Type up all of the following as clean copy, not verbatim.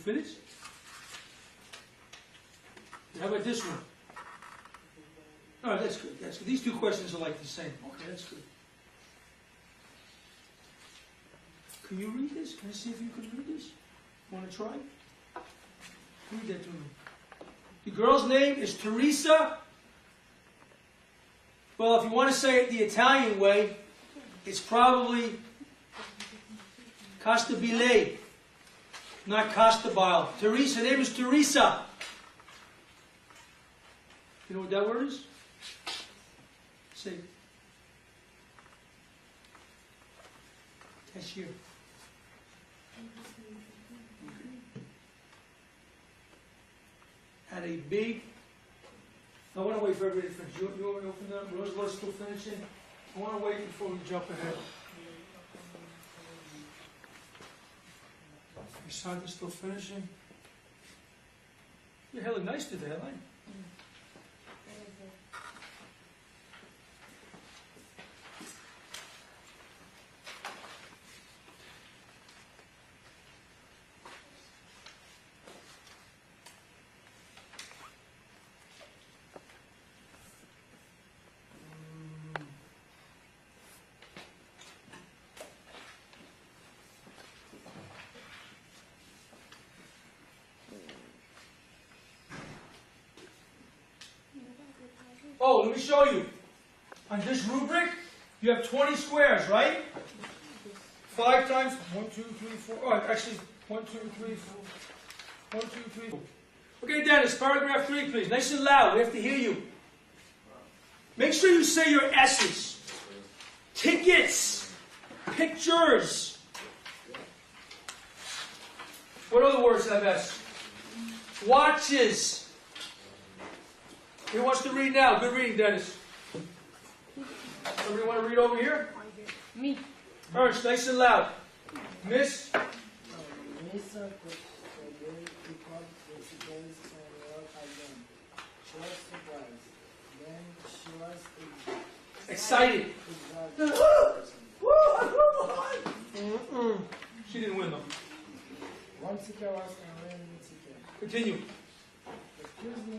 finish? How about this one? Oh, that's good. That's good. These two questions are like the same. Okay, that's good. Can you read this? Can I see if you can read this? Want to try? Read that to me. The girl's name is Teresa. Well, if you want to say it the Italian way, it's probably Costabile, not Costabile. Teresa, her name is Teresa. You know what that word is? Say. Cashier. Had a big. I want to wait for everybody to finish. You want to open that? Rose's still finishing. I want to wait before we jump ahead. Sandra's still finishing. Your hair look nice today, I like. Oh, let me show you. On this rubric, you have 20 squares, right? 5 times 1, 2, 3, 4. Oh, actually, 1, 2, 3, 4. 1, 2, 3, 4. Okay, Dennis, paragraph 3, please. Nice and loud. We have to hear you. Make sure you say your S's. Tickets. Pictures. What other words have S? Watches. Who wants to read now? Good reading, Dennis. Somebody want to read over here? Me. Ernst, nice and loud. Miss? Miss picked vegetables and worked again. She was surprised. Then she was Excited. excited. She didn't win, though. One ticket was a winning ticket. Continue. Excuse me,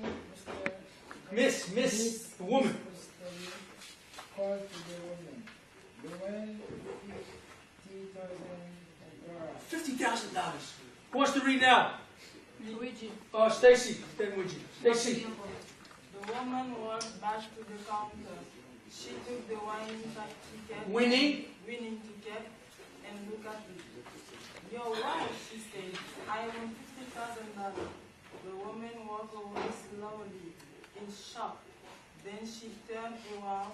Mr. Miss, the woman. Called to the woman. The woman $50,000. $50,000. Who wants to read now? Luigi. Stacy. Then Luigi. Stacy. The woman walked back to the counter. She took the winning ticket. Winning ticket and looked at it. Your wife, she said, I want $50,000. The woman walked away slowly in shock. Then she turned around.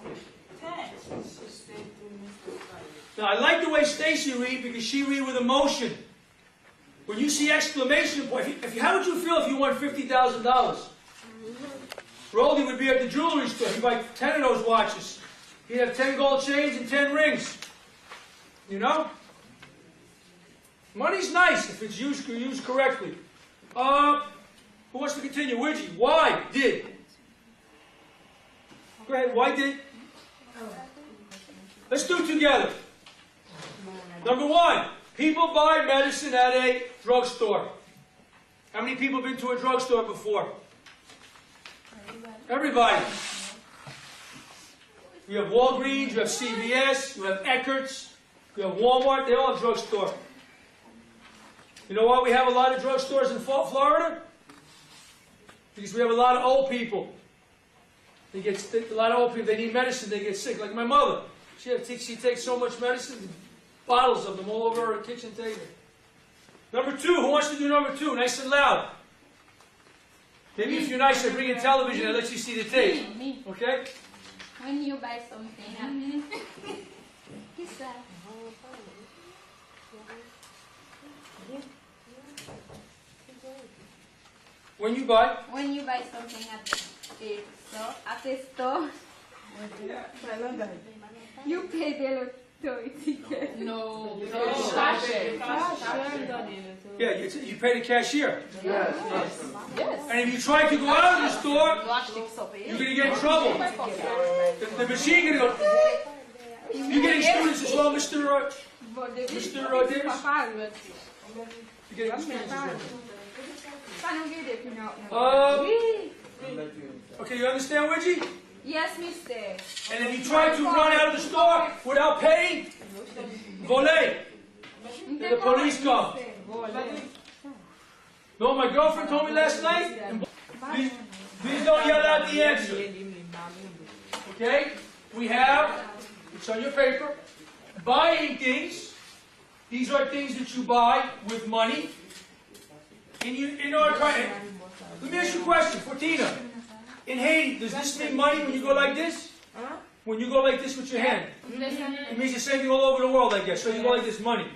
Thanks, she said to Mr. Price. Now, I like the way Stacy read because she read with emotion. When you see exclamation point, how would you feel if you won $50,000? Roldy would be at the jewelry store. He'd buy 10 of those watches. He'd have 10 gold chains and 10 rings. You know? Money's nice if it's used correctly. Who wants to continue? Luigi. Why did? Go ahead. Why did? Let's do it together. Number 1. People buy medicine at a drugstore. How many people have been to a drugstore before? Everybody. You have Walgreens, you have CVS, you have Eckert's, you have Walmart, they all have drugstore. You know why we have a lot of drugstores in Florida? Because we have a lot of old people. They get sick, a lot of old people, they need medicine, they get sick. Like my mother. She takes so much medicine, bottles of them all over her kitchen table. Number 2, who wants to do number 2? Nice and loud. Maybe if you're nice, I bring in television and let you see the tape. Me. Okay? When you buy something at He's sad. When you buy? When you buy something at a store, you pay the lottery ticket. No, Yeah, you pay the cashier. Yes. And if you try to go out of the store, you're going to get in trouble. The machine going to go. You're getting students as well, Mr. Davis? You're getting students as well. Okay, you understand, Widgie? Yes, mister. And if you try to run out of the store without paying, volé. The police come. No, my girlfriend told me last night. Please don't yell out the answer. Okay? We have, it's on your paper, buying things. These are things that you buy with money. In our country. Let me ask you a question, Fortina. In Haiti, does this mean money when you go like this? When you go like this with your hand? It means the same thing all over the world, I guess. So you go like this, money.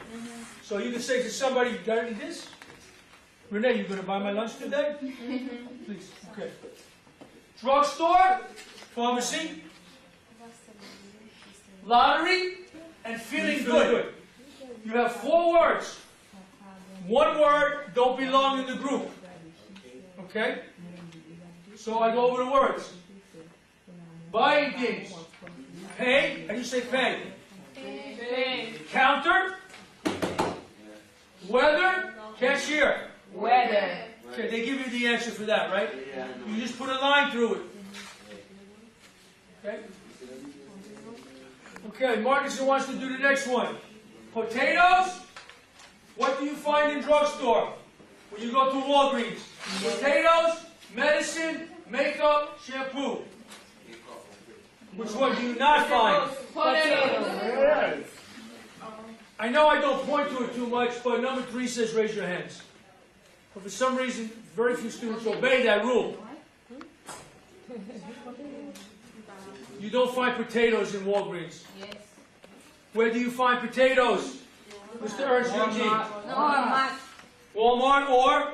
So you can say to somebody, you got any this? Renee, you going to buy my lunch today? Please. Okay. Drugstore, pharmacy, lottery, and feeling good. You have 4 words. 1 word don't belong in the group. Okay? So I go over the words. Buying things. Pay. How do you say pay? Pay. Counter. Weather. Cashier. Weather. Okay, they give you the answer for that, right? You just put a line through it. Okay? Okay, Marcus wants to do the next one. Potatoes. What do you find in drugstore when you go to Walgreens? Potatoes, medicine, makeup, shampoo. Which one do you not find? Potatoes. I know I don't point to it too much, but number 3 says raise your hands. But for some reason, very few students obey that rule. You don't find potatoes in Walgreens. Yes. Where do you find potatoes? Mr. Ernst Eugene? Walmart. Walmart or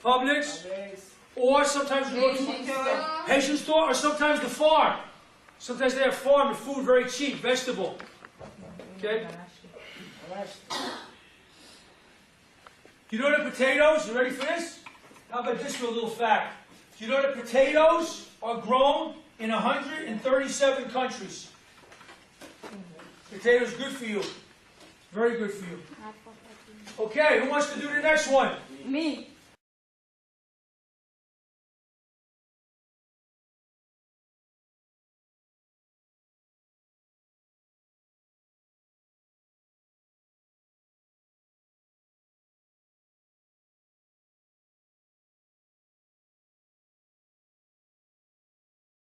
Publix? Yes. Or sometimes you go to Haitian store, or sometimes the farm. Sometimes they have farm and food very cheap, vegetable. Okay? You know the potatoes? You ready for this? How about this for a little fact? You know that potatoes are grown in 137 countries. Potatoes good for you. Very good for you. Okay, who wants to do the next one? Me.